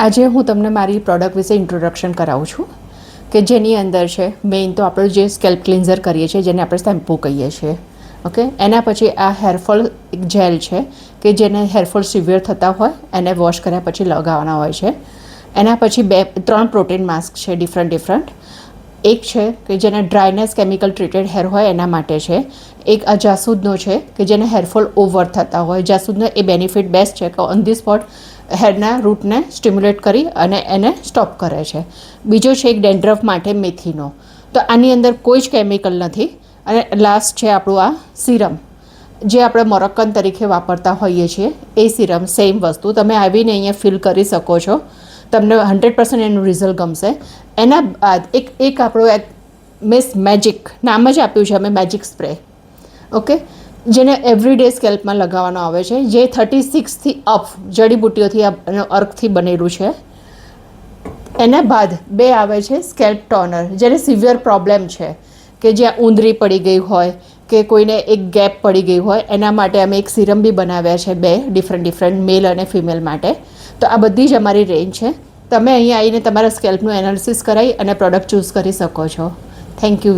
આજે હું તમને મારી પ્રોડક્ટ વિશે ઇન્ટ્રોડક્શન કરાવું છું કે જેની અંદર છે મેઇન તો આપણે જે સ્કેલ્પ ક્લિન્ઝર કરીએ છીએ જેને આપણે શેમ્પૂ કહીએ છીએ. ઓકે, એના પછી આ હેરફોલ એક જેલ છે કે જેને હેરફોલ સિવિયર થતા હોય એને વોશ કર્યા પછી લગાવવાના હોય છે. એના પછી 3 પ્રોટીન માસ્ક છે ડિફરન્ટ. એક છે કે જેને ડ્રાયનેસ કેમિકલ ટ્રીટેડ હેર હોય એના માટે છે. એક આ જાસૂદનો છે કે જેને હેરફોલ ઓવર થતા હોય. જાસૂદનો એ બેનિફિટ બેસ્ટ છે કે ઓન ધી સ્પોટ હેરના રૂટને સ્ટિમ્યુલેટ કરી અને એને સ્ટોપ કરે છે. બીજો છે એક ડેન્ડ્રફ માટે મેથીનો. તો આની અંદર કોઈ જ કેમિકલ નથી. અને લાસ્ટ છે આપણું આ સિરમ જે આપણે મોરક્કન તરીકે વાપરતા હોઈએ છીએ. એ સિરમ સેમ વસ્તુ તમે આવીને અહીંયા ફિલ કરી શકો છો. તમને 100% એનું રિઝલ્ટ ગમશે. એના બાદ એક આપણો મિસ મેજિક નામ જ આપ્યું છે અમે મેજિક સ્પ્રે. ઓકે, જેને એવરીડે સ્કેલ્પમાં લગાવવાનો આવે છે જે 36થી અપ જડીબુટ્ટીઓથી અર્કથી બનેલું છે. એના બાદ 2 આવે છે સ્કેલ્પ ટોનર જેને સિવિયર પ્રોબ્લેમ છે કે જ્યાં ઊંધરી પડી ગઈ હોય કે કોઈને એક ગેપ પડી ગઈ હોય એના માટે અમે એક સિરમ બી બનાવ્યા છે 2 ડિફરન્ટ મેલ અને ફિમેલ માટે. તો આ બધી જ અમારી રેન્જ છે. તમે અહીંયા આવીને તમારા સ્કેલ્પનું એનાલિસિસ કરાવી અને પ્રોડક્ટ ચૂઝ કરી શકો છો. Thank you.